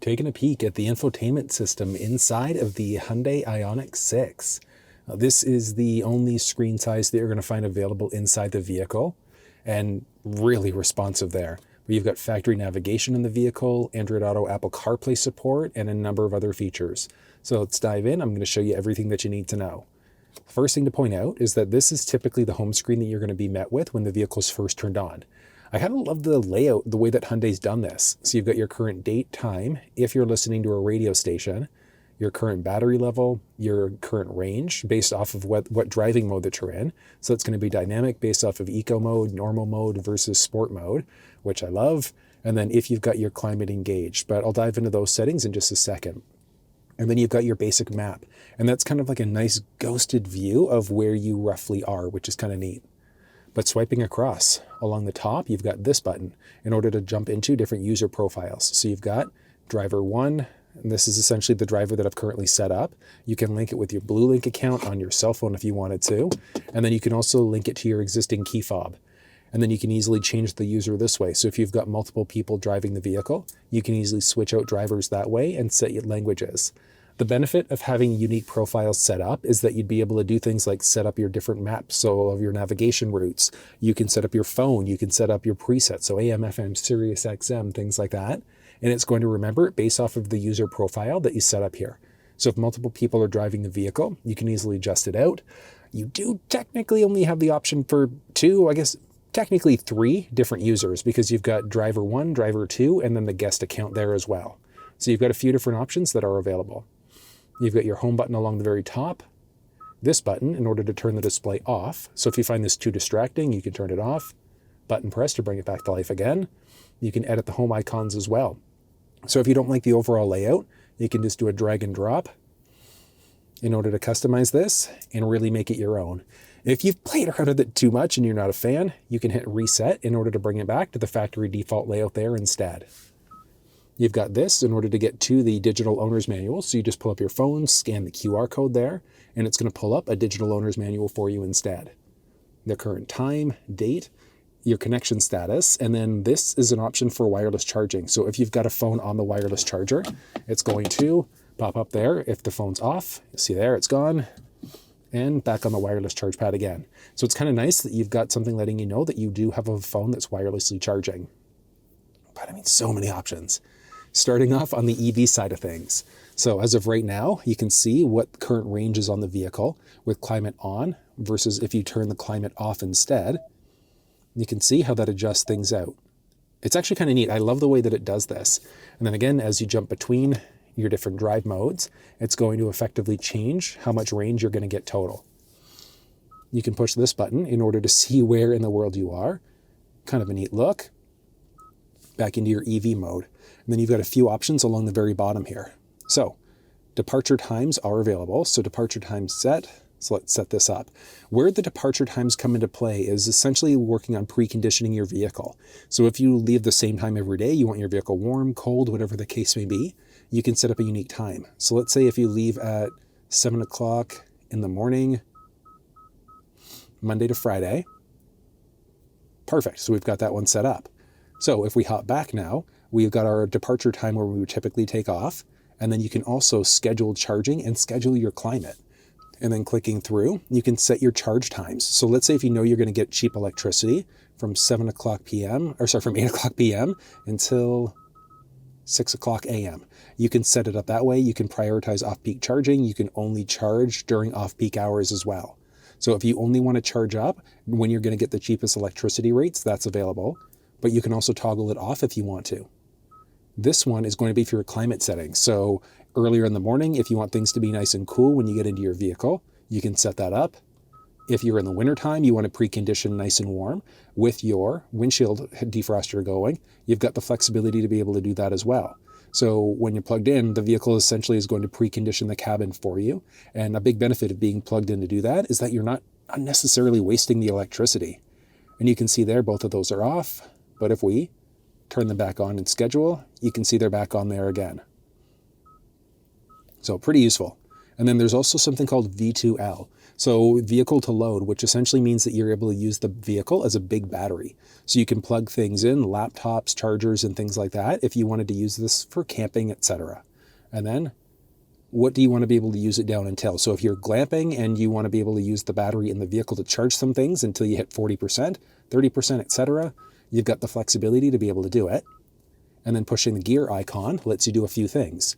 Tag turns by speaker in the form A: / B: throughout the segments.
A: taking a peek at the infotainment system inside of the Hyundai Ioniq 6. This is the only screen size that you're going to find available inside the vehicle, and really responsive there. You've got factory navigation in the vehicle, Android Auto, Apple CarPlay support, and a number of other features. So let's dive in. I'm going to show you everything that you need to know. First thing to point out is that this is typically the home screen that you're going to be met with when the vehicle's first turned on. I kind of love the layout, the way that Hyundai's done this. So you've got your current date, time, if you're listening to a radio station, your current battery level, your current range based off of what driving mode that you're in. So it's going to be dynamic based off of eco mode, normal mode versus sport mode, which I love. And then if you've got your climate engaged, but I'll dive into those settings in just a second. And then you've got your basic map. And that's kind of like a nice ghosted view of where you roughly are, which is kind of neat. But swiping across along the top, you've got this button in order to jump into different user profiles. So you've got driver 1, and this is essentially the driver that I've currently set up. You can link it with your Blue Link account on your cell phone if you wanted to. And then you can also link it to your existing Keyfob. And then you can easily change the user this way. So if you've got multiple people driving the vehicle, you can easily switch out drivers that way and set your languages. The benefit of having unique profiles set up is that you'd be able to do things like set up your different maps, so of your navigation routes. You can set up your phone, you can set up your presets, so AM, FM, Sirius, XM, things like that. And it's going to remember it based off of the user profile that you set up here. So if multiple people are driving the vehicle, you can easily adjust it out. You do technically only have the option for 2, I guess technically 3 different users, because you've got driver 1, driver 2, and then the guest account there as well. So you've got a few different options that are available. You've got your home button along the very top, this button in order to turn the display off. So if you find this too distracting, you can turn it off. Button press to bring it back to life again. You can edit the home icons as well. So if you don't like the overall layout, you can just do a drag and drop in order to customize this and really make it your own. If you've played around with it too much and you're not a fan, you can hit reset in order to bring it back to the factory default layout there instead. You've got this in order to get to the digital owner's manual. So you just pull up your phone, scan the QR code there, and it's going to pull up a digital owner's manual for you instead. The current time, date, your connection status, and then this is an option for wireless charging. So if you've got a phone on the wireless charger, it's going to pop up there. If the phone's off, you'll see there it's gone, and back on the wireless charge pad again. So it's kind of nice that you've got something letting you know that you do have a phone that's wirelessly charging. But I mean, so many options. Starting off on the EV side of things. So as of right now, you can see what current range is on the vehicle with climate on versus if you turn the climate off instead. You can see how that adjusts things out. It's actually kind of neat. I love the way that it does this. And then again, as you jump between your different drive modes, it's going to effectively change how much range you're going to get total. You can push this button in order to see where in the world you are. Kind of a neat look. Back into your EV mode. And then you've got a few options along the very bottom here. So departure times are available. So departure times set. So let's set this up. Where the departure times come into play is essentially working on preconditioning your vehicle. So if you leave the same time every day, you want your vehicle warm, cold, whatever the case may be, you can set up a unique time. So let's say if you leave at 7 o'clock in the morning, Monday to Friday, perfect. So we've got that one set up. So if we hop back now, we've got our departure time where we would typically take off, and then you can also schedule charging and schedule your climate. And then clicking through, you can set your charge times. So let's say if you know you're going to get cheap electricity from 7 o'clock p.m., from 8 o'clock p.m. until 6 o'clock a.m. You can set it up that way. You can prioritize off-peak charging. You can only charge during off-peak hours as well. So if you only want to charge up when you're going to get the cheapest electricity rates, that's available. But you can also toggle it off if you want to. This one is going to be for your climate settings. So earlier in the morning, if you want things to be nice and cool when you get into your vehicle, you can set that up. If you're in the wintertime, you want to precondition nice and warm with your windshield defroster going, you've got the flexibility to be able to do that as well. So when you're plugged in, the vehicle essentially is going to precondition the cabin for you. And a big benefit of being plugged in to do that is that you're not unnecessarily wasting the electricity. And you can see there, both of those are off. But if we turn them back on and schedule, you can see they're back on there again. So pretty useful. And then there's also something called V2L. So vehicle to load, which essentially means that you're able to use the vehicle as a big battery. So you can plug things in, laptops, chargers, and things like that if you wanted to use this for camping, etc. And then what do you want to be able to use it down until? So if you're glamping and you want to be able to use the battery in the vehicle to charge some things until you hit 40%, 30%, etc., you've got the flexibility to be able to do it. And then pushing the gear icon lets you do a few things.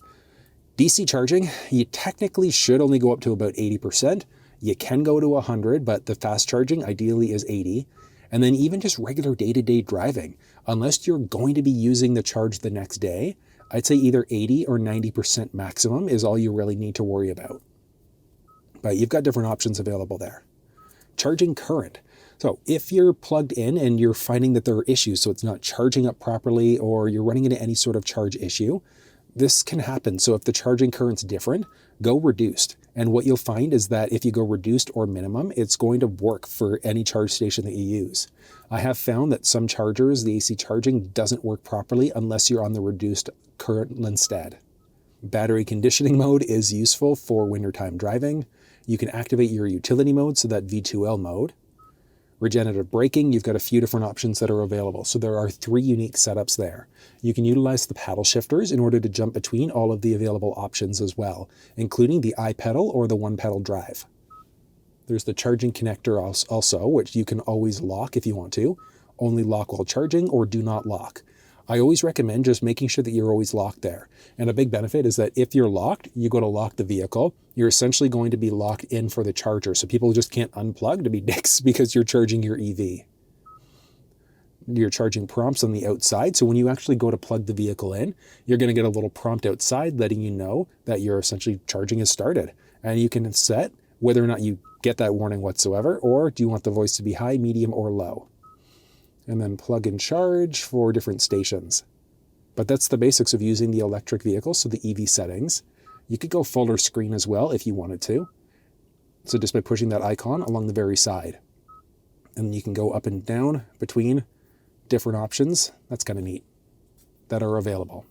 A: DC charging, you technically should only go up to about 80%. You can go to 100, but the fast charging ideally is 80. And then even just regular day-to-day driving, unless you're going to be using the charge the next day, I'd say either 80 or 90% maximum is all you really need to worry about. But you've got different options available there. Charging current. So if you're plugged in and you're finding that there are issues, so it's not charging up properly or you're running into any sort of charge issue, this can happen. So if the charging current's different, go reduced. And what you'll find is that if you go reduced or minimum, it's going to work for any charge station that you use. I have found that some chargers, the AC charging doesn't work properly unless you're on the reduced current instead. Battery conditioning mode is useful for wintertime driving. You can activate your utility mode, so that V2L mode. Regenerative braking, you've got a few different options that are available. So there are 3 unique setups there. You can utilize the paddle shifters in order to jump between all of the available options as well, including the iPedal or the one-pedal drive. There's the charging connector also, which you can always lock if you want to. Only lock while charging or do not lock. I always recommend just making sure that you're always locked there. And a big benefit is that if you're locked, you go to lock the vehicle, you're essentially going to be locked in for the charger. So people just can't unplug to be dicks because you're charging your EV. Your charging prompts on the outside. So when you actually go to plug the vehicle in, you're going to get a little prompt outside letting you know that your essentially charging has started. And you can set whether or not you get that warning whatsoever, or do you want the voice to be high, medium, or low. And then plug and charge for different stations. But that's the basics of using the electric vehicle, so the EV settings. You could go fuller screen as well if you wanted to. So just by pushing that icon along the very side. And you can go up and down between different options. That's kind of neat that are available.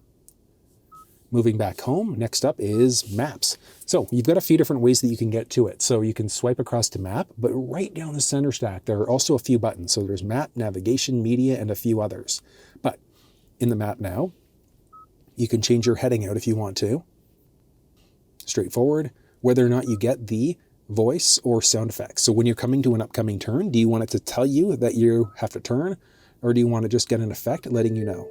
A: Moving back home, next up is maps. So you've got a few different ways that you can get to it. So you can swipe across to map, but right down the center stack, there are also a few buttons. So there's map, navigation, media, and a few others. But in the map now, you can change your heading out if you want to. Straightforward. Whether or not you get the voice or sound effects. So when you're coming to an upcoming turn, do you want it to tell you that you have to turn, or do you want to just get an effect letting you know?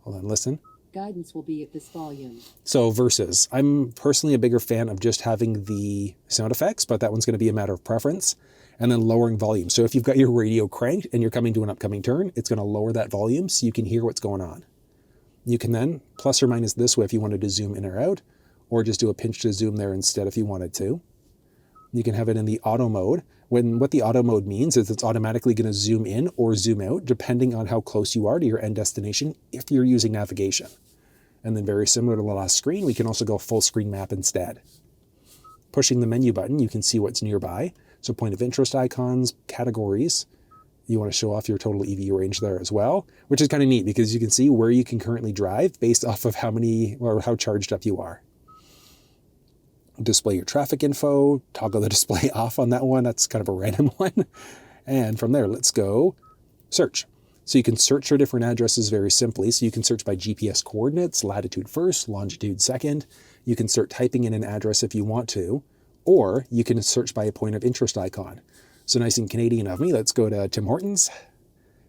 A: Hold on, listen.
B: Guidance will be at this volume.
A: So versus, I'm personally a bigger fan of just having the sound effects, but that one's going to be a matter of preference. And then lowering volume. So if you've got your radio cranked and you're coming to an upcoming turn, it's going to lower that volume so you can hear what's going on. You can then plus or minus this way if you wanted to zoom in or out, or just do a pinch to zoom there instead if you wanted to. You can have it in the auto mode. What the auto mode means is it's automatically going to zoom in or zoom out depending on how close you are to your end destination if you're using navigation. And then very similar to the last screen, we can also go full screen map instead. Pushing the menu button, you can see what's nearby. So point of interest icons, categories. You want to show off your total EV range there as well, which is kind of neat because you can see where you can currently drive based off of how charged up you are. Display your traffic info, toggle the display off on that one. That's kind of a random one. And from there, let's go search. So you can search for different addresses very simply. So you can search by GPS coordinates, latitude first, longitude second. You can start typing in an address if you want to, or you can search by a point of interest icon. So nice and Canadian of me, let's go to Tim Hortons.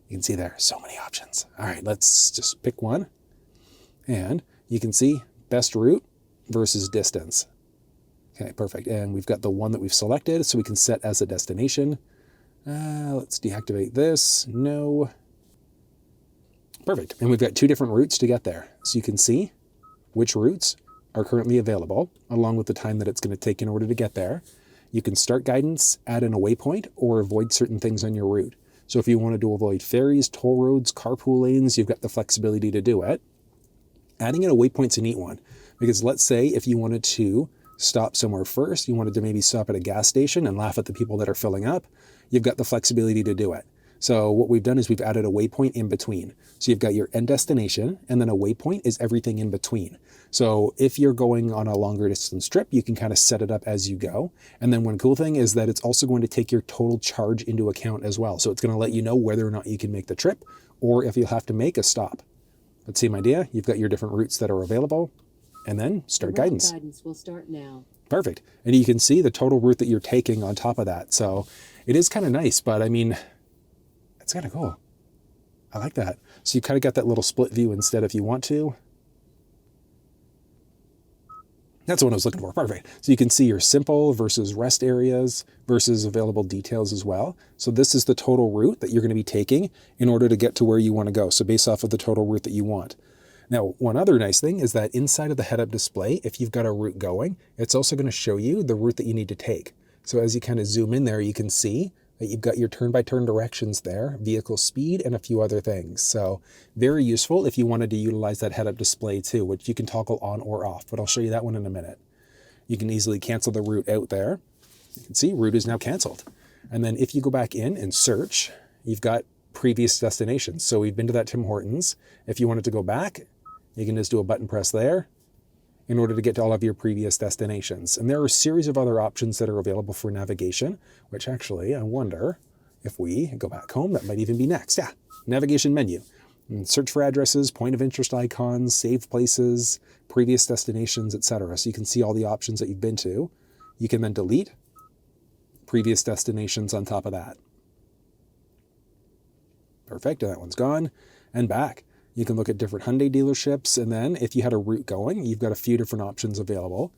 A: You can see there, so many options. All right, let's just pick one. And you can see best route versus distance. Okay, perfect. And we've got the one that we've selected, so we can set as a destination. Let's deactivate this. No. Perfect. And we've got 2 different routes to get there. So you can see which routes are currently available, along with the time that it's going to take in order to get there. You can start guidance, add in a waypoint, or avoid certain things on your route. So if you wanted to avoid ferries, toll roads, carpool lanes, you've got the flexibility to do it. Adding in a waypoint's a neat one, because let's say if you wanted to stop somewhere first, you wanted to maybe stop at a gas station and laugh at the people that are filling up, you've got the flexibility to do it. So what we've done is we've added a waypoint in between. So you've got your end destination, and then a waypoint is everything in between. So if you're going on a longer distance trip, you can kind of set it up as you go. And then one cool thing is that it's also going to take your total charge into account as well. So it's going to let you know whether or not you can make the trip, or if you'll have to make a stop. But same idea, you've got your different routes that are available, and then start guidance.
B: Guidance will start now.
A: Perfect. And you can see the total route that you're taking on top of that. So it is kind of nice, but I mean, it's kind of cool. I like that. So you kind of got that little split view instead if you want to. That's what I was looking for. Perfect. So you can see your simple versus rest areas versus available details as well. So this is the total route that you're going to be taking in order to get to where you want to go. So based off of the total route that you want. Now, one other nice thing is that inside of the head-up display, if you've got a route going, it's also going to show you the route that you need to take. So as you kind of zoom in there, you can see that you've got your turn-by-turn directions there, vehicle speed, and a few other things. So very useful if you wanted to utilize that head-up display too, which you can toggle on or off, but I'll show you that one in a minute. You can easily cancel the route out there. You can see route is now canceled. And then if you go back in and search, you've got previous destinations. So we've been to that Tim Hortons. If you wanted to go back, you can just do a button press there in order to get to all of your previous destinations. And there are a series of other options that are available for navigation, which actually, I wonder if we go back home, that might even be next. Yeah, navigation menu. And search for addresses, point of interest icons, save places, previous destinations, etc. So you can see all the options that you've been to. You can then delete previous destinations on top of that. Perfect, and that one's gone. And back. You can look at different Hyundai dealerships, and then if you had a route going, you've got a few different options available.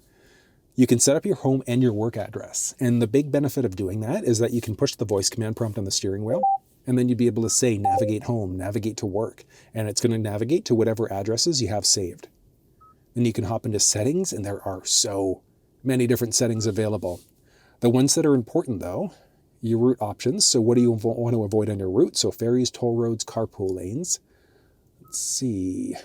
A: You can set up your home and your work address. And the big benefit of doing that is that you can push the voice command prompt on the steering wheel, and then you'd be able to say navigate home, navigate to work, and it's going to navigate to whatever addresses you have saved. Then you can hop into settings, and there are so many different settings available. The ones that are important though, your route options. So what do you want to avoid on your route? So ferries, toll roads, carpool lanes. Let's see,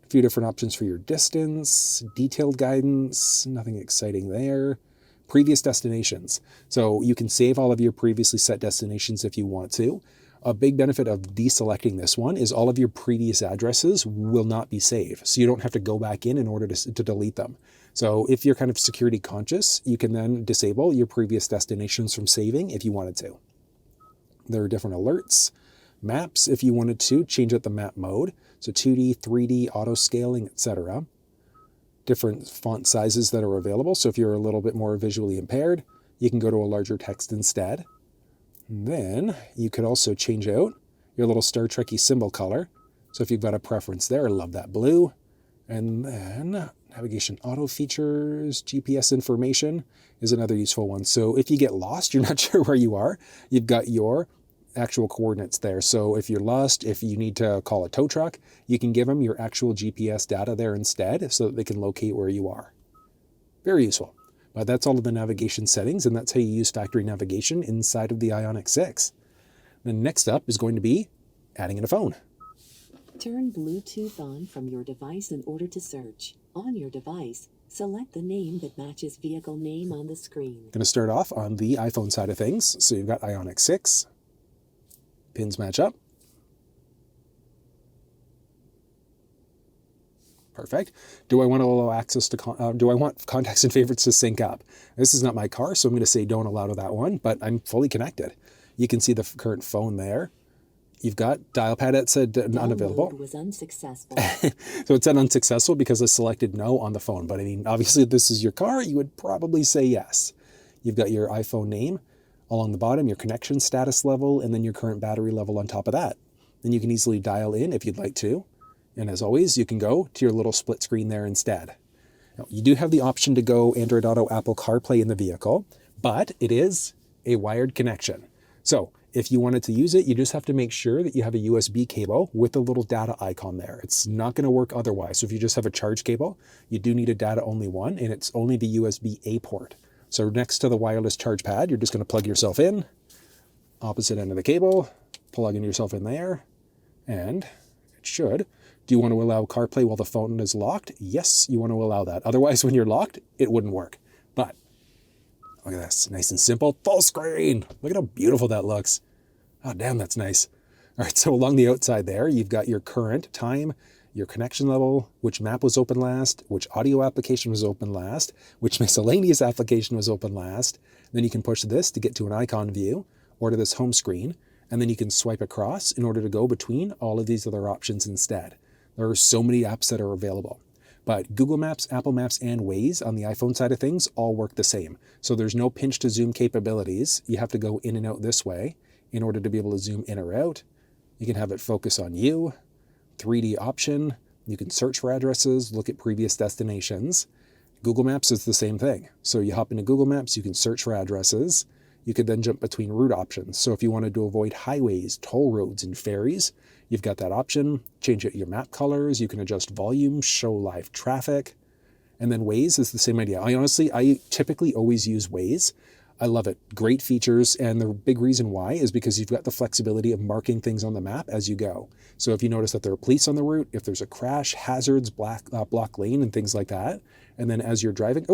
A: a few different options for your distance, detailed guidance, nothing exciting there. Previous destinations. So you can save all of your previously set destinations if you want to. A big benefit of deselecting this one is all of your previous addresses will not be saved. So you don't have to go back in order to delete them. So if you're kind of security conscious, you can then disable your previous destinations from saving if you wanted to. There are different alerts. Maps, if you wanted to, change out the map mode. So 2D, 3D, auto scaling, etc. Different font sizes that are available. So if you're a little bit more visually impaired, you can go to a larger text instead. And then you could also change out your little Star Trek-y symbol color. So if you've got a preference there, I love that blue. And then navigation auto features, GPS information is another useful one. So if you get lost, you're not sure where you are, you've got your actual coordinates there. So if you're lost, if you need to call a tow truck, you can give them your actual GPS data there instead so that they can locate where you are. Very useful. But that's all of the navigation settings, and that's how you use factory navigation inside of the Ioniq 6. The next up is going to be adding in a phone.
B: Turn Bluetooth on from your device in order to search. On your device, select the name that matches vehicle name on the screen.
A: Going to start off on the iPhone side of things. So you've got Ioniq 6. Pins match up. Perfect. Do I want to allow access to, do I want contacts and favorites to sync up? This is not my car, so I'm going to say don't allow to that one, but I'm fully connected. You can see the current phone there. You've got dial pad that said unavailable.
B: Download was unsuccessful.
A: So it said unsuccessful because I selected no on the phone. But I mean, obviously if this is your car, you would probably say yes. You've got your iPhone name along the bottom, your connection status level, and then your current battery level on top of that. Then you can easily dial in if you'd like to. And as always, you can go to your little split screen there instead. Now, you do have the option to go Android Auto, Apple CarPlay in the vehicle, but it is a wired connection. So if you wanted to use it, you just have to make sure that you have a USB cable with a little data icon there. It's not going to work otherwise. So if you just have a charge cable, you do need a data only one, and it's only the USB-A port. So next to the wireless charge pad, you're just going to plug yourself in, opposite end of the cable, plugging yourself in there, and it should. Do you want to allow CarPlay while the phone is locked? Yes, you want to allow that. Otherwise, when you're locked, it wouldn't work. But look at this, nice and simple, full screen. Look at how beautiful that looks. Oh, damn, that's nice. All right, so along the outside there, you've got your current time, your connection level, which map was open last, which audio application was open last, which miscellaneous application was open last. Then you can push this to get to an icon view or to this home screen, and then you can swipe across in order to go between all of these other options instead. There are so many apps that are available. But Google Maps, Apple Maps, and Waze on the iPhone side of things all work the same. So there's no pinch to zoom capabilities. You have to go in and out this way in order to be able to zoom in or out. You can have it focus on you, 3D option. You can search for addresses, look at previous destinations. Google Maps is the same thing. So you hop into Google Maps, you can search for addresses. You could then jump between route options. So if you wanted to avoid highways, toll roads, and ferries, you've got that option. Change out your map colors. You can adjust volume, show live traffic. And then Waze is the same idea. I typically always use Waze. I love it. Great features. And the big reason why is because you've got the flexibility of marking things on the map as you go. So if you notice that there are police on the route, if there's a crash, hazards, block lane, and things like that. And then as you're driving,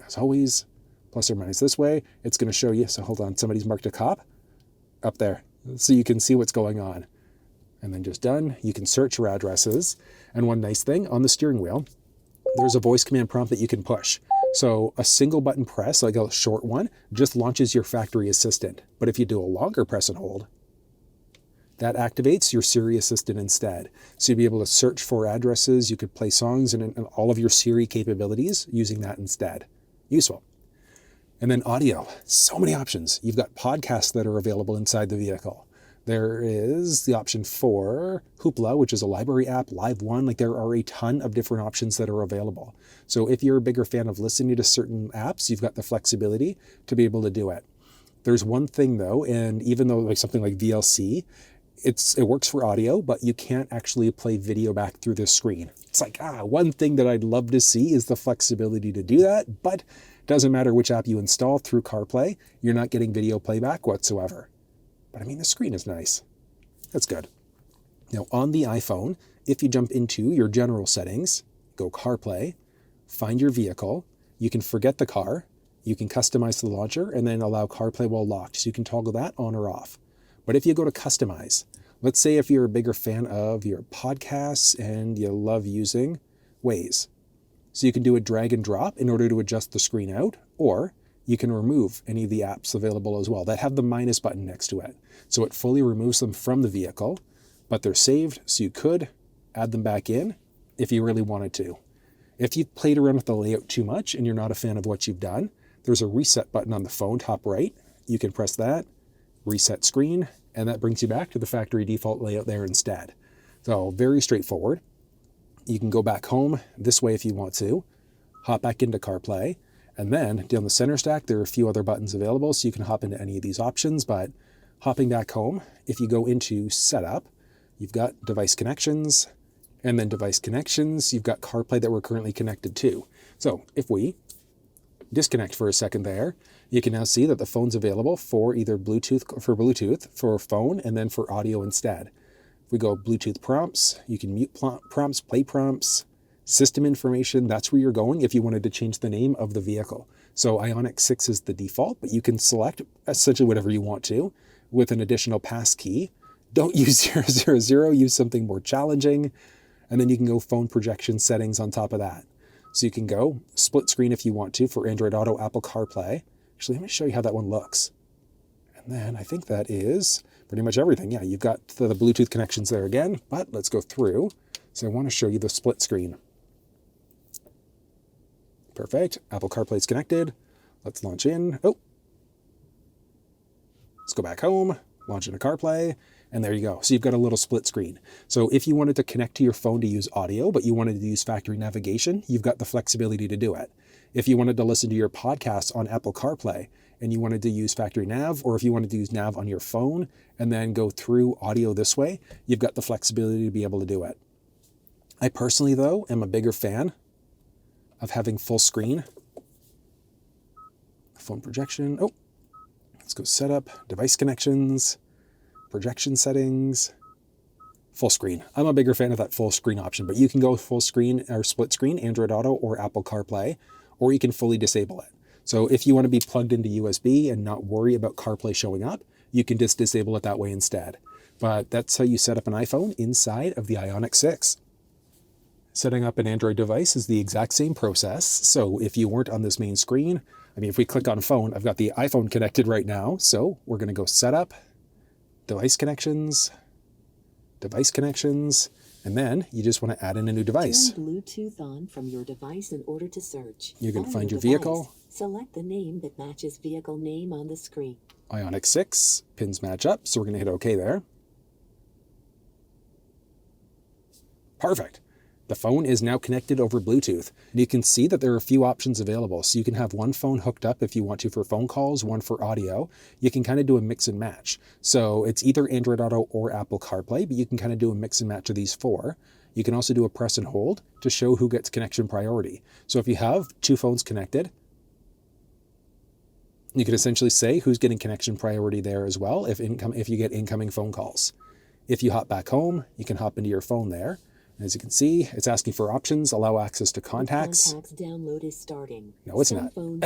A: as always, plus or minus this way, it's going to show you. So hold on, somebody's marked a cop up there. So you can see what's going on. And then just done, you can search your addresses. And one nice thing on the steering wheel, there's a voice command prompt that you can push. So a single button press, like a short one, just launches your factory assistant. But if you do a longer press and hold, that activates your Siri assistant instead. So you'll be able to search for addresses, you could play songs and all of your Siri capabilities using that instead. Useful. And then audio, so many options. You've got podcasts that are available inside the vehicle. There is the option for Hoopla, which is a library app, Live One. Like there are a ton of different options that are available. So if you're a bigger fan of listening to certain apps, you've got the flexibility to be able to do it. There's one thing though, and even though like something like VLC, it works for audio, but you can't actually play video back through the screen. It's like, one thing that I'd love to see is the flexibility to do that, but it doesn't matter which app you install through CarPlay, you're not getting video playback whatsoever. But I mean, the screen is nice. That's good. Now on the iPhone, if you jump into your general settings, go CarPlay, find your vehicle, you can forget the car, you can customize the launcher, and then allow CarPlay while locked. So you can toggle that on or off. But if you go to customize, let's say if you're a bigger fan of your podcasts and you love using Waze. So you can do a drag and drop in order to adjust the screen out, or you can remove any of the apps available as well that have the minus button next to it. So it fully removes them from the vehicle, but they're saved, so you could add them back in if you really wanted to. If you've played around with the layout too much and you're not a fan of what you've done, there's a reset button on the phone, top right. You can press that, reset screen, and that brings you back to the factory default layout there instead. So very straightforward. You can go back home this way if you want to, hop back into CarPlay, and then down the center stack, there are a few other buttons available, so you can hop into any of these options. But hopping back home, if you go into Setup, you've got Device Connections, and then Device Connections, you've got CarPlay that we're currently connected to. So if we disconnect for a second there, you can now see that the phone's available for either Bluetooth, for phone, and then for audio instead. If we go Bluetooth prompts, you can mute prompts, play prompts, system information, that's where you're going if you wanted to change the name of the vehicle. So Ioniq 6 is the default, but you can select essentially whatever you want to with an additional pass key. Don't use 000, use something more challenging. And then you can go phone projection settings on top of that. So you can go split screen if you want to for Android Auto, Apple CarPlay. Actually, let me show you how that one looks. And then I think that is pretty much everything. Yeah, you've got the Bluetooth connections there again, but let's go through. So I want to show you the split screen. Perfect. Apple CarPlay is connected. Let's launch in. Let's go back home, launch into CarPlay, and there you go. So you've got a little split screen. So if you wanted to connect to your phone to use audio, but you wanted to use factory navigation, you've got the flexibility to do it. If you wanted to listen to your podcasts on Apple CarPlay and you wanted to use factory nav, or if you wanted to use nav on your phone and then go through audio this way, you've got the flexibility to be able to do it. I personally, though, am a bigger fan of having full screen. Phone projection. Let's go setup, device connections, projection settings, full screen. I'm a bigger fan of that full screen option, but you can go full screen or split screen, Android Auto or Apple CarPlay, or you can fully disable it. So if you want to be plugged into USB and not worry about CarPlay showing up, you can just disable it that way instead. But that's how you set up an iPhone inside of the Ioniq 6. Setting up an Android device is the exact same process. So if you weren't on this main screen, I mean, if we click on phone, I've got the iPhone connected right now. So we're going to go Setup, Device Connections, and then you just want to add in a new device.
B: Turn Bluetooth on from your device in order to search.
A: You're going to
B: On
A: find your
B: device,
A: vehicle.
B: Select the name that matches vehicle name on the screen.
A: Ioniq 6, pins match up, so we're going to hit OK there. Perfect. The phone is now connected over Bluetooth. And you can see that there are a few options available. So you can have one phone hooked up if you want to for phone calls, one for audio. You can kind of do a mix and match. So it's either Android Auto or Apple CarPlay, but you can kind of do a mix and match of these four. You can also do a press and hold to show who gets connection priority. So if you have two phones connected, you can essentially say who's getting connection priority there as well if you get incoming phone calls. If you hop back home, you can hop into your phone there. As you can see, it's asking for options, allow access to contacts.
B: Contacts download is starting.
A: No, it's
B: Some
A: not.
B: phones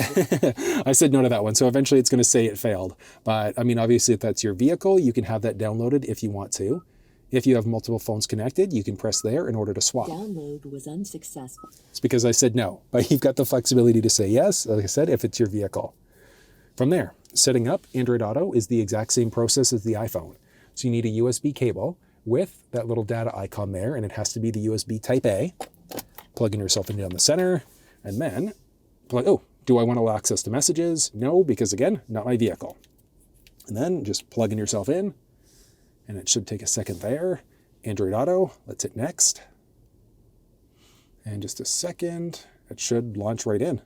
A: I said no to that one. So eventually it's going to say it failed. But I mean, obviously if that's your vehicle, you can have that downloaded if you want to. If you have multiple phones connected, you can press there in order to swap.
B: Download was unsuccessful.
A: It's because I said no, but you've got the flexibility to say yes, like I said, if it's your vehicle. From there, setting up Android Auto is the exact same process as the iPhone. So you need a USB cable with that little data icon there, and it has to be the USB Type A. Plugging yourself in down the center, and then, do I want to access to messages? No, because again, not my vehicle. And then just plugging yourself in, and it should take a second there. Android Auto, let's hit next. And just a second, it should launch right in.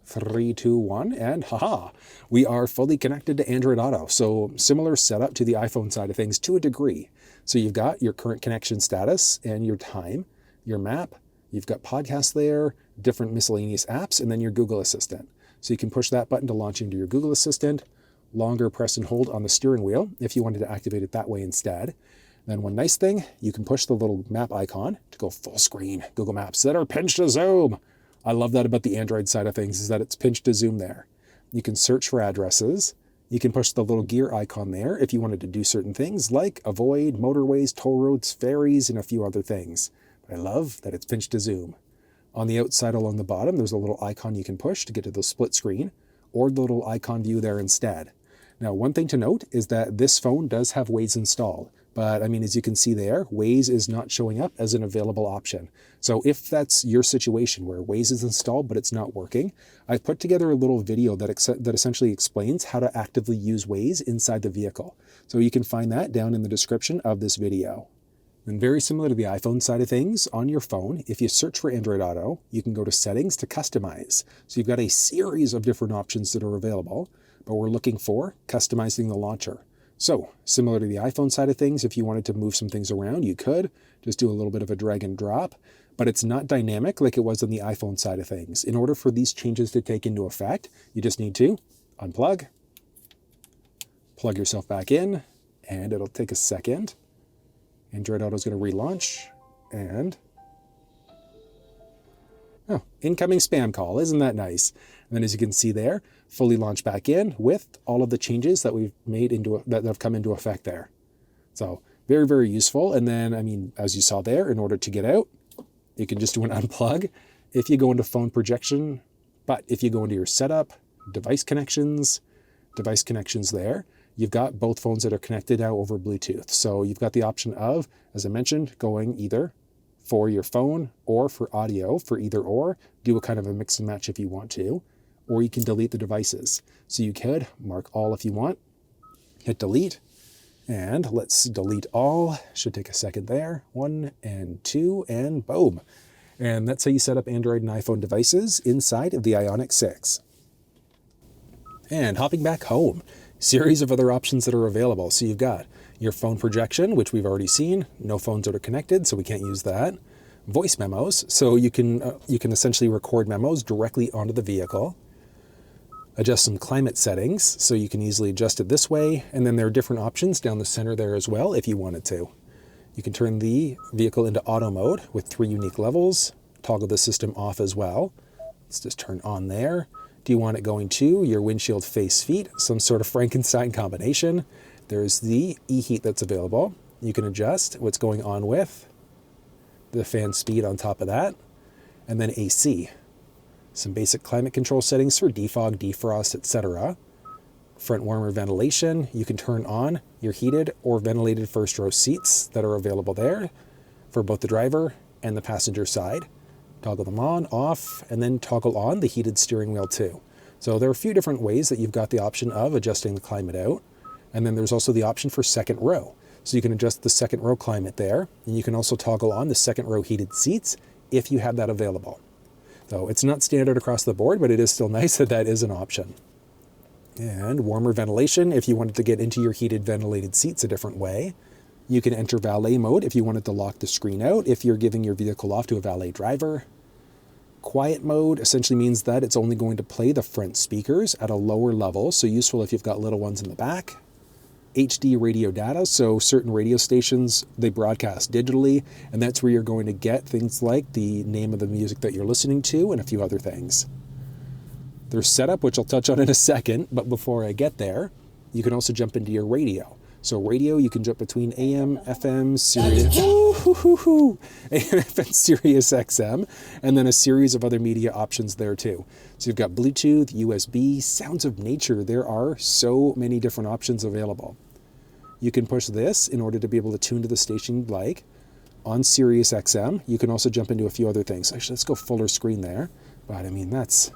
A: 3, 2, 1, and haha, we are fully connected to Android Auto. So similar setup to the iPhone side of things to a degree. So you've got your current connection status and your time, your map, you've got podcasts there, different miscellaneous apps, and then your Google Assistant. So you can push that button to launch into your Google Assistant, longer press and hold on the steering wheel if you wanted to activate it that way instead. Then one nice thing, you can push the little map icon to go full screen Google Maps that are pinch to zoom. I love that about the Android side of things is that it's pinch to zoom there. You can search for addresses. You can push the little gear icon there if you wanted to do certain things like avoid motorways, toll roads, ferries, and a few other things. But I love that it's pinch to zoom. On the outside along the bottom, there's a little icon you can push to get to the split screen or the little icon view there instead. Now, one thing to note is that this phone does have Waze installed. But I mean, as you can see there, Waze is not showing up as an available option. So if that's your situation where Waze is installed, but it's not working, I've put together a little video that essentially explains how to actively use Waze inside the vehicle. So you can find that down in the description of this video. And very similar to the iPhone side of things, on your phone, if you search for Android Auto, you can go to Settings to Customize. So you've got a series of different options that are available, but we're looking for customizing the launcher. So, similar to the iPhone side of things, if you wanted to move some things around, you could just do a little bit of a drag and drop, but it's not dynamic like it was on the iPhone side of things. In order for these changes to take into effect, you just need to unplug, plug yourself back in, and it'll take a second. Android Auto is going to relaunch, and incoming spam call. Isn't that nice? And then as you can see there, fully launch back in with all of the changes that we've made that have come into effect there. So very, very useful. And then, I mean, as you saw there, in order to get out, you can just do an unplug. If you go into phone projection, but if you go into your setup, device connections there, you've got both phones that are connected now over Bluetooth. So you've got the option of, as I mentioned, going either for your phone or for audio, for either or, do a kind of a mix and match if you want to, or you can delete the devices. So you could mark all if you want, hit delete, and let's delete all. Should take a second there. 1 and 2, and boom. And that's how you set up Android and iPhone devices inside of the Ioniq 6. And hopping back home, series of other options that are available. So you've got your phone projection, which we've already seen. No phones that are connected, so we can't use that. Voice memos, so you can essentially record memos directly onto the vehicle. Adjust some climate settings, so you can easily adjust it this way. And then there are different options down the center there as well if you wanted to. You can turn the vehicle into auto mode with 3 unique levels. Toggle the system off as well. Let's just turn on there. Do you want it going to your windshield face feet, some sort of Frankenstein combination? There's the e-heat that's available. You can adjust what's going on with the fan speed on top of that, and then AC. Some basic climate control settings for defog, defrost, etc. Front warmer ventilation. You can turn on your heated or ventilated first row seats that are available there for both the driver and the passenger side. Toggle them on, off, and then toggle on the heated steering wheel too. So there are a few different ways that you've got the option of adjusting the climate out. And then there's also the option for second row. So you can adjust the second row climate there. And you can also toggle on the second row heated seats if you have that available. So it's not standard across the board, but it is still nice that that is an option. And warmer ventilation if you wanted to get into your heated ventilated seats a different way. You can enter valet mode if you wanted to lock the screen out if you're giving your vehicle off to a valet driver. Quiet mode essentially means that it's only going to play the front speakers at a lower level, so useful if you've got little ones in the back. HD radio data, so certain radio stations, they broadcast digitally, and that's where you're going to get things like the name of the music that you're listening to and a few other things. There's setup, which I'll touch on in a second, but before I get there, you can also jump into your radio. So radio, you can jump between AM, FM, Sirius, AM, FM, Sirius XM, and then a series of other media options there too. So you've got Bluetooth, USB, sounds of nature. There are so many different options available. You can push this in order to be able to tune to the station you'd like. On Sirius XM, you can also jump into a few other things. Actually, let's go fuller screen there. But I mean, that's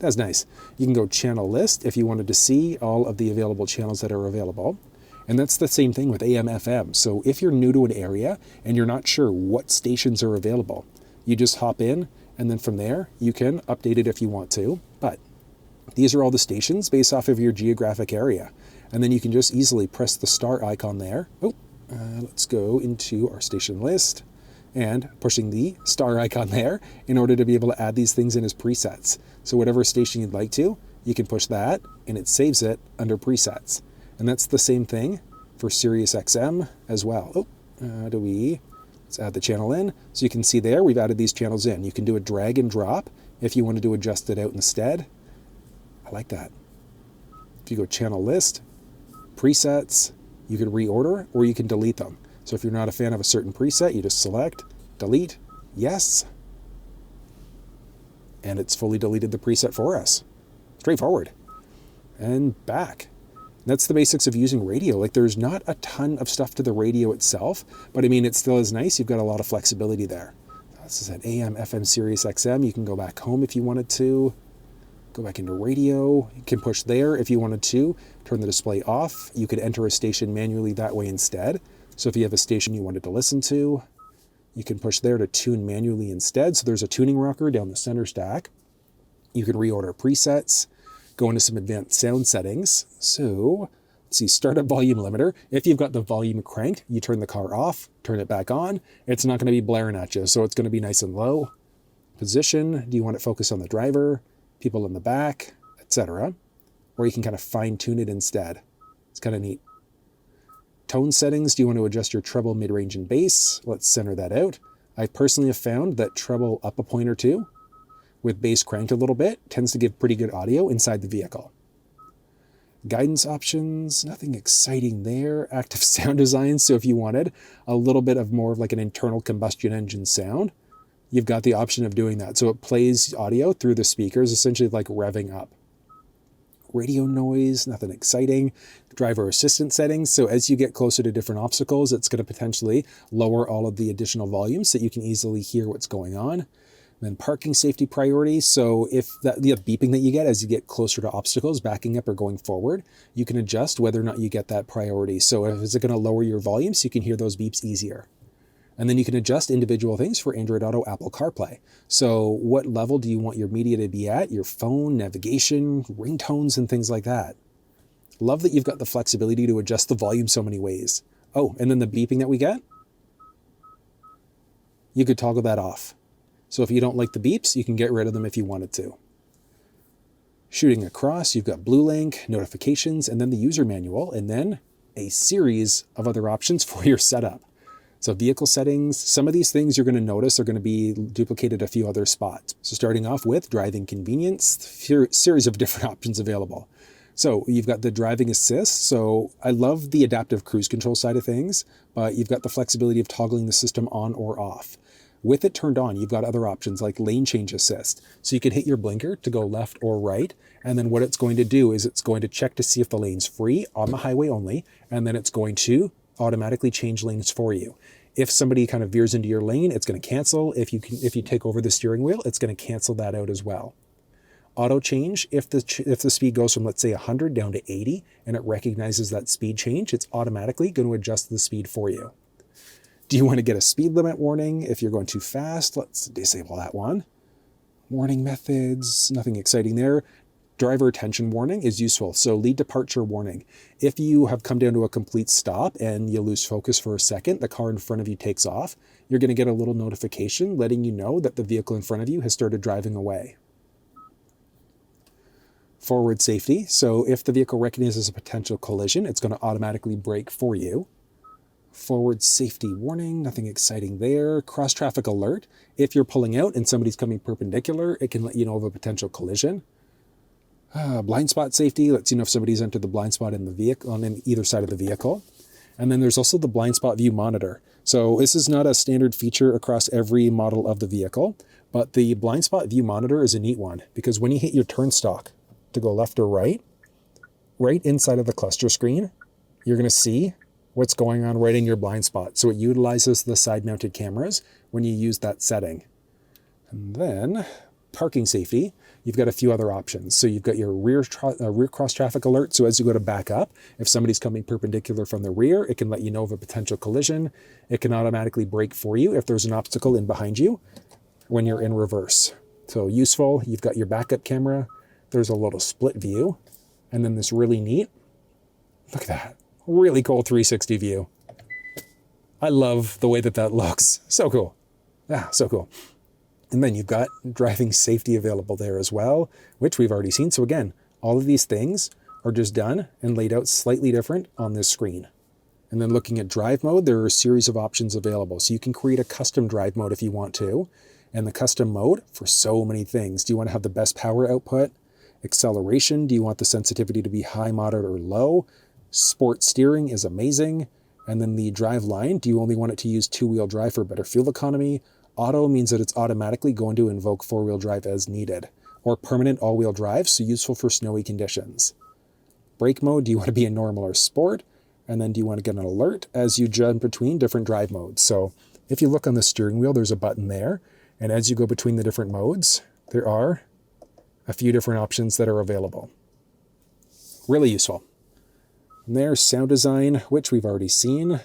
A: nice. You can go channel list if you wanted to see all of the available channels that are available. And that's the same thing with AM, FM. So if you're new to an area and you're not sure what stations are available, you just hop in, and then from there, you can update it if you want to. But these are all the stations based off of your geographic area. And then you can just easily press the star icon there. Let's go into our station list and pushing the star icon there in order to be able to add these things in as presets. So whatever station you'd like to, you can push that and it saves it under presets. And that's the same thing for Sirius XM as well. Let's add the channel in. So you can see there, we've added these channels in. You can do a drag and drop if you wanted to adjust it out instead. I like that. If you go channel list, presets, you can reorder or you can delete them. So if you're not a fan of a certain preset, you just select, delete, yes. And it's fully deleted the preset for us. Straightforward. And back. That's the basics of using radio. Like there's not a ton of stuff to the radio itself, but I mean, it still is nice. You've got a lot of flexibility there. This is at AM, FM, Sirius XM. You can go back home if you wanted to. Go back into radio. You can push there if you wanted to. Turn the display off. You could enter a station manually that way instead. So if you have a station you wanted to listen to, you can push there to tune manually instead. So there's a tuning rocker down the center stack. You can reorder presets. Go into some advanced sound settings. So let's see, startup volume limiter. If you've got the volume cranked, you turn the car off, turn it back on. It's not going to be blaring at you, so it's going to be nice and low. Position, do you want it focused on the driver, people in the back, etc. Or you can kind of fine tune it instead. It's kind of neat. Tone settings, do you want to adjust your treble, mid-range, and bass? Let's center that out. I personally have found that treble up a point or two with bass cranked a little bit tends to give pretty good audio inside the vehicle. Guidance options, nothing exciting there. Active sound design, so if you wanted a little bit of more of like an internal combustion engine sound, you've got the option of doing that. So it plays audio through the speakers, essentially like revving up. Radio noise, nothing exciting. Driver assistant settings, so as you get closer to different obstacles, it's going to potentially lower all of the additional volume so you can easily hear what's going on. Then parking safety priority, so if the beeping that you get as you get closer to obstacles, backing up or going forward, you can adjust whether or not you get that priority. So is it going to lower your volume so you can hear those beeps easier? And then you can adjust individual things for Android Auto, Apple CarPlay. So what level do you want your media to be at? Your phone, navigation, ringtones, and things like that. Love that you've got the flexibility to adjust the volume so many ways. Oh, and then the beeping that we get, you could toggle that off. So if you don't like the beeps, you can get rid of them if you wanted to. Shooting across, you've got Blue Link, notifications, and then the user manual, and then a series of other options for your setup. So vehicle settings, some of these things you're going to notice are going to be duplicated a few other spots. So starting off with driving convenience, series of different options available. So you've got the driving assist. So I love the adaptive cruise control side of things, but you've got the flexibility of toggling the system on or off. With it turned on, you've got other options like lane change assist. So you can hit your blinker to go left or right. And then what it's going to do is it's going to check to see if the lane's free on the highway only. And then it's going to automatically change lanes for you. If somebody kind of veers into your lane, it's going to cancel. If you take over the steering wheel, it's going to cancel that out as well. Auto change, if the speed goes from, let's say, 100 down to 80, and it recognizes that speed change, it's automatically going to adjust the speed for you. Do you want to get a speed limit warning if you're going too fast? Let's disable that one. Warning methods, nothing exciting there. Driver attention warning is useful. So lead departure warning. If you have come down to a complete stop and you lose focus for a second, the car in front of you takes off, you're going to get a little notification letting you know that the vehicle in front of you has started driving away. Forward safety. So if the vehicle recognizes a potential collision, it's going to automatically brake for you. Forward safety warning, nothing exciting there. Cross traffic alert. If you're pulling out and somebody's coming perpendicular, it can let you know of a potential collision. Blind spot safety lets you know if somebody's entered the blind spot in the vehicle on either side of the vehicle. And then there's also the blind spot view monitor. So this is not a standard feature across every model of the vehicle, but the blind spot view monitor is a neat one because when you hit your turn stalk to go left or right inside of the cluster screen, you're going to see what's going on right in your blind spot. So it utilizes the side-mounted cameras when you use that setting. And then parking safety, you've got a few other options. So you've got your rear cross traffic alert. So as you go to back up, if somebody's coming perpendicular from the rear, it can let you know of a potential collision. It can automatically brake for you if there's an obstacle in behind you when you're in reverse. So useful. You've got your backup camera. There's a little split view. And then this really neat, look at that, really cool 360 view. I love the way that looks. So cool. Yeah, so cool. And then you've got driving safety available there as well, which we've already seen. So again, all of these things are just done and laid out slightly different on this screen. And then looking at drive mode, there are a series of options available. So you can create a custom drive mode if you want to. And the custom mode for so many things. Do you want to have the best power output? Acceleration, do you want the sensitivity to be high, moderate, or low? Sport steering is amazing. And then the drive line, do you only want it to use two-wheel drive for better fuel economy? Auto means that it's automatically going to invoke four-wheel drive as needed. Or permanent all-wheel drive, so useful for snowy conditions. Brake mode, do you want to be in normal or sport? And then do you want to get an alert as you jump between different drive modes? So if you look on the steering wheel, there's a button there. And as you go between the different modes, there are a few different options that are available. Really useful. And there's sound design, which we've already seen.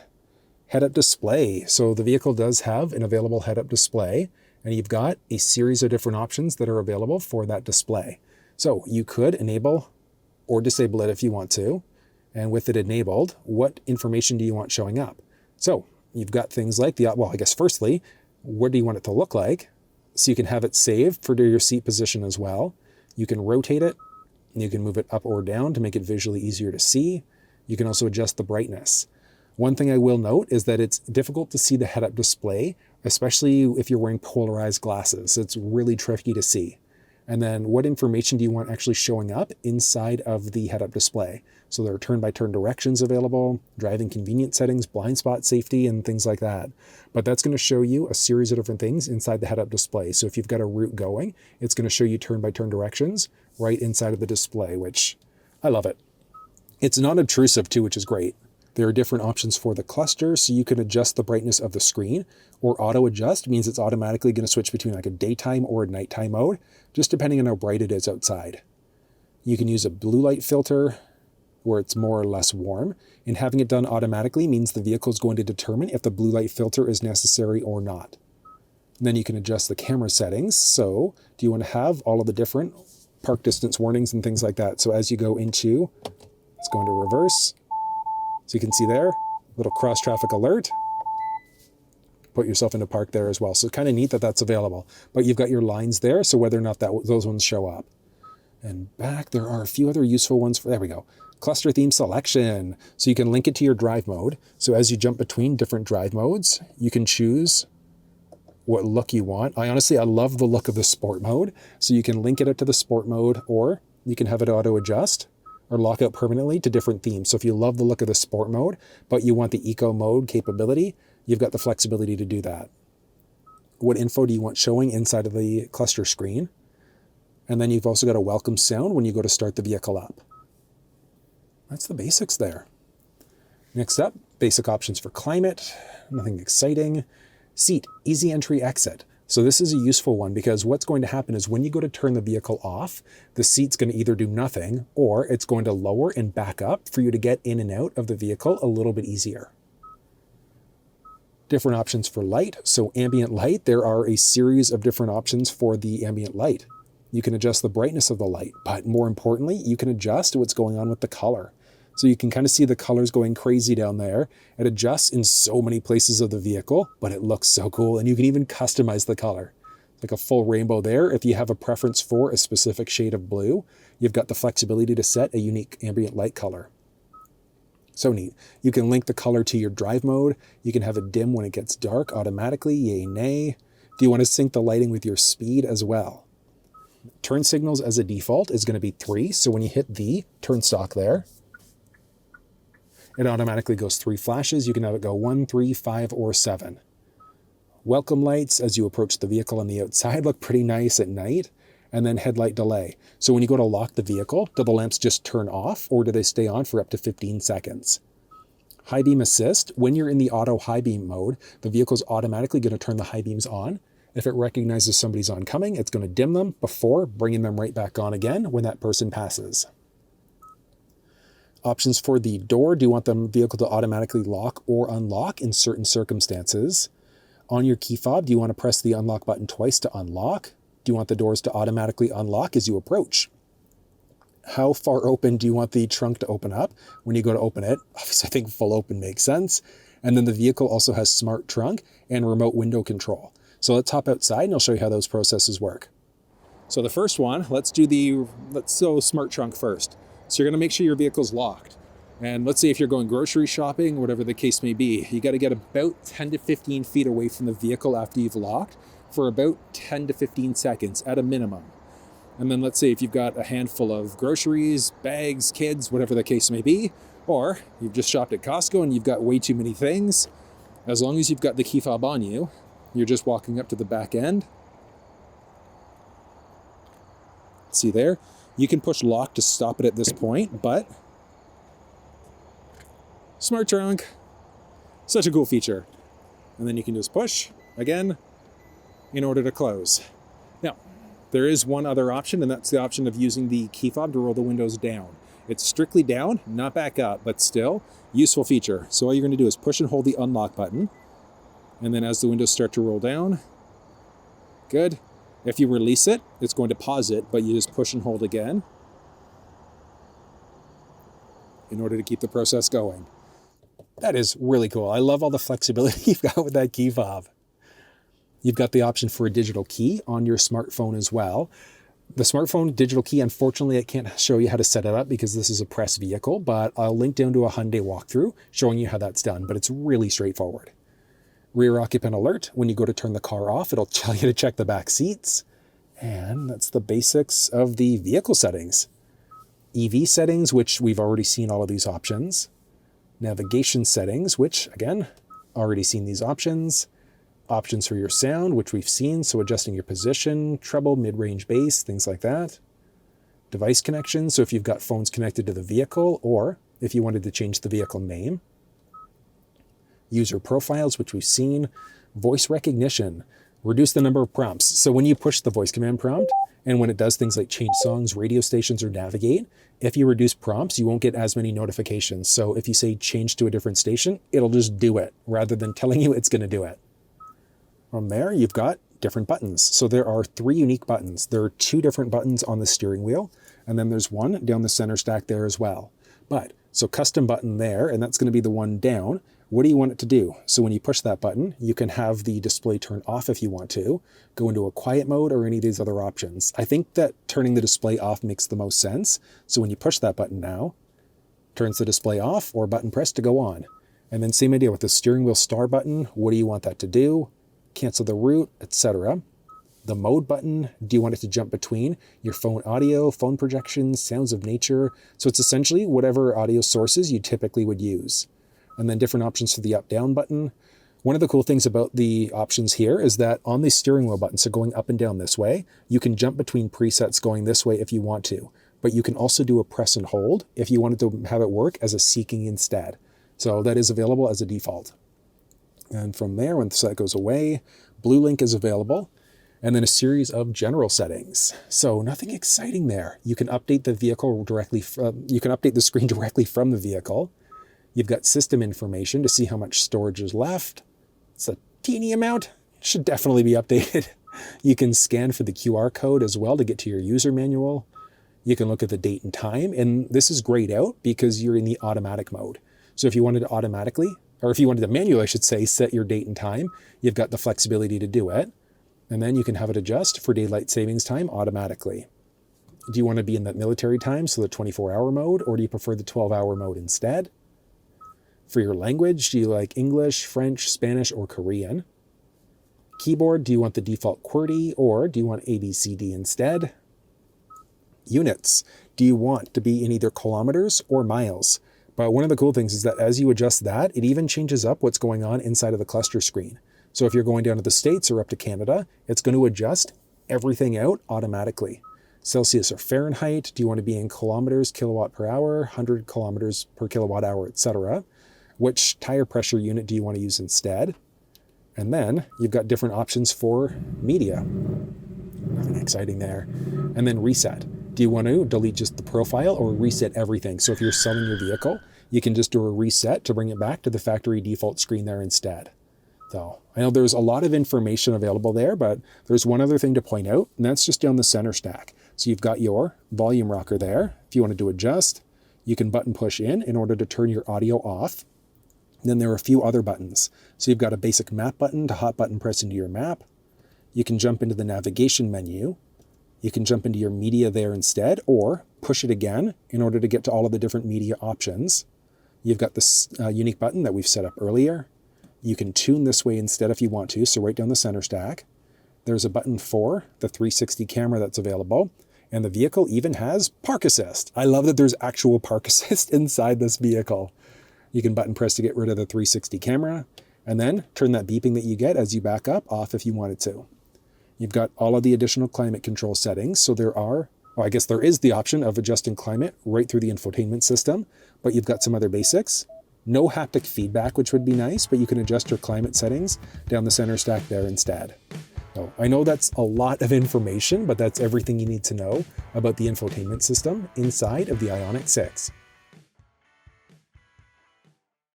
A: Head-up display. So the vehicle does have an available head-up display, and you've got a series of different options that are available for that display. So you could enable or disable it if you want to. And with it enabled, what information do you want showing up? So you've got things like well, I guess firstly, what do you want it to look like? So you can have it saved for your seat position as well. You can rotate it. You can move it up or down to make it visually easier to see. You can also adjust the brightness. One thing I will note is that it's difficult to see the head-up display, especially if you're wearing polarized glasses. It's really tricky to see. And then what information do you want actually showing up inside of the head-up display? So there are turn-by-turn directions available, driving convenience settings, blind spot safety, and things like that. But that's going to show you a series of different things inside the head-up display. So if you've got a route going, it's going to show you turn-by-turn directions right inside of the display, which I love it. It's non-obtrusive too, which is great. There are different options for the cluster, so you can adjust the brightness of the screen, or auto adjust means it's automatically going to switch between like a daytime or a nighttime mode, just depending on how bright it is outside. You can use a blue light filter where it's more or less warm, and having it done automatically means the vehicle is going to determine if the blue light filter is necessary or not. And then you can adjust the camera settings. So do you want to have all of the different park distance warnings and things like that? So as you go into, let's go into reverse. So you can see there, little cross traffic alert. Put yourself into park there as well. So it's kind of neat that that's available. But you've got your lines there, so whether or not those ones show up. And back, there are a few other useful ones. There we go. Cluster theme selection. So you can link it to your drive mode. So as you jump between different drive modes, you can choose what look you want. I love the look of the sport mode. So you can link it up to the sport mode, or you can have it auto adjust or lock out permanently to different themes. So if you love the look of the sport mode, but you want the eco mode capability, you've got the flexibility to do that. What info do you want showing inside of the cluster screen? And then you've also got a welcome sound when you go to start the vehicle up. That's the basics there. Next up, basic options for climate, nothing exciting. Seat, easy entry exit. So this is a useful one because what's going to happen is when you go to turn the vehicle off, the seat's going to either do nothing or it's going to lower and back up for you to get in and out of the vehicle a little bit easier. Different options for light. So ambient light, there are a series of different options for the ambient light. You can adjust the brightness of the light, but more importantly, you can adjust what's going on with the color. So you can kind of see the colors going crazy down there. It adjusts in so many places of the vehicle, but it looks so cool. And you can even customize the color. Like a full rainbow there. If you have a preference for a specific shade of blue, you've got the flexibility to set a unique ambient light color. So neat. You can link the color to your drive mode. You can have it dim when it gets dark automatically, yay, nay. Do you want to sync the lighting with your speed as well? Turn signals as a default is going to be 3. So when you hit the turn stalk there, it automatically goes 3 flashes. You can have it go 1, 3, 5, or 7. Welcome lights as you approach the vehicle on the outside look pretty nice at night. And then headlight delay. So when you go to lock the vehicle, do the lamps just turn off or do they stay on for up to 15 seconds? High beam assist. When you're in the auto high beam mode, the vehicle's automatically going to turn the high beams on. If it recognizes somebody's oncoming, it's going to dim them before bringing them right back on again when that person passes. Options for the door. Do you want the vehicle to automatically lock or unlock in certain circumstances? On your key fob, do you want to press the unlock button twice to unlock? Do you want the doors to automatically unlock as you approach? How far open do you want the trunk to open up when you go to open it? Obviously, I think full open makes sense. And then the vehicle also has smart trunk and remote window control. So let's hop outside and I'll show you how those processes work. So the first one, let's go smart trunk first. So you're going to make sure your vehicle's locked. And let's say if you're going grocery shopping, whatever the case may be, you got to get about 10 to 15 feet away from the vehicle after you've locked for about 10 to 15 seconds at a minimum. And then let's say if you've got a handful of groceries, bags, kids, whatever the case may be, or you've just shopped at Costco and you've got way too many things, as long as you've got the key fob on you, you're just walking up to the back end. See there? You can push lock to stop it at this point, but smart trunk, such a cool feature. And then you can just push again in order to close. Now, there is one other option, and that's the option of using the key fob to roll the windows down. It's strictly down, not back up, but still useful feature. So all you're going to do is push and hold the unlock button. And then as the windows start to roll down, good. If you release it, it's going to pause it, but you just push and hold again in order to keep the process going. That is really cool. I love all the flexibility you've got with that key fob. You've got the option for a digital key on your smartphone as well. The smartphone digital key, unfortunately, I can't show you how to set it up because this is a press vehicle, but I'll link down to a Hyundai walkthrough showing you how that's done, but it's really straightforward. Rear occupant alert. When you go to turn the car off, it'll tell you to check the back seats. And that's the basics of the vehicle settings. EV settings, which we've already seen all of these options. Navigation settings, which, again, already seen these options. Options for your sound, which we've seen, so adjusting your position, treble, mid-range bass, things like that. Device connection, so if you've got phones connected to the vehicle, or if you wanted to change the vehicle name. User profiles, which we've seen. Voice recognition, reduce the number of prompts. So when you push the voice command prompt, and when it does things like change songs, radio stations, or navigate, if you reduce prompts, you won't get as many notifications. So if you say change to a different station, it'll just do it, rather than telling you it's going to do it. From there, you've got different buttons. So there are 3 unique buttons. There are 2 different buttons on the steering wheel, and then there's one down the center stack there as well. So custom button there, and that's going to be the one down. What do you want it to do? So when you push that button, you can have the display turn off if you want to, go into a quiet mode or any of these other options. I think that turning the display off makes the most sense. So when you push that button now, turns the display off, or button press to go on. And then same idea with the steering wheel star button. What do you want that to do? Cancel the route, etc. The mode button, do you want it to jump between your phone audio, phone projections, sounds of nature? So it's essentially whatever audio sources you typically would use. And then different options for the up-down button. One of the cool things about the options here is that on the steering wheel button, so going up and down this way, you can jump between presets going this way if you want to. But you can also do a press and hold if you wanted to have it work as a seeking instead. So that is available as a default. And from there, once that goes away, Blue Link is available. And then a series of general settings. So nothing exciting there. You can update the vehicle directly you can update the screen directly from the vehicle. You've got system information to see how much storage is left. It's a teeny amount. Should definitely be updated. You can scan for the QR code as well to get to your user manual. You can look at the date and time, and this is grayed out because you're in the automatic mode. So if you wanted to automatically, or if you wanted to manually, I should say, set your date and time, you've got the flexibility to do it. And then you can have it adjust for daylight savings time automatically. Do you want to be in that military time, so the 24-hour mode, or do you prefer the 12-hour mode instead? For your language, do you like English, French, Spanish, or Korean? Keyboard, do you want the default QWERTY, or do you want ABCD instead? Units, do you want to be in either kilometers or miles? But one of the cool things is that as you adjust that, it even changes up what's going on inside of the cluster screen. So if you're going down to the States or up to Canada, it's going to adjust everything out automatically. Celsius or Fahrenheit, do you want to be in kilometers, kilowatt per hour, 100 kilometers per kilowatt hour, etc. Which tire pressure unit do you want to use instead? And then you've got different options for media. Nothing exciting there. And then reset. Do you want to delete just the profile or reset everything? So if you're selling your vehicle, you can just do a reset to bring it back to the factory default screen there instead. So I know there's a lot of information available there, but there's one other thing to point out, and that's just down the center stack. So you've got your volume rocker there. If you wanted to adjust, you can button push in order to turn your audio off. And then there are a few other buttons. So you've got a basic map button to hot button press into your map. You can jump into the navigation menu. You can jump into your media there instead, or push it again in order to get to all of the different media options. You've got this unique button that we've set up earlier. You can tune this way instead if you want to, so right down the center stack. There's a button for the 360 camera that's available, and the vehicle even has park assist. I love that there's actual park assist inside this vehicle. You can button press to get rid of the 360 camera, and then turn that beeping that you get as you back up off if you wanted to. You've got all of the additional climate control settings, so I guess there is the option of adjusting climate right through the infotainment system, but you've got some other basics. No haptic feedback, which would be nice, but you can adjust your climate settings down the center stack there instead. So I know that's a lot of information, but that's everything you need to know about the infotainment system inside of the Ioniq 6.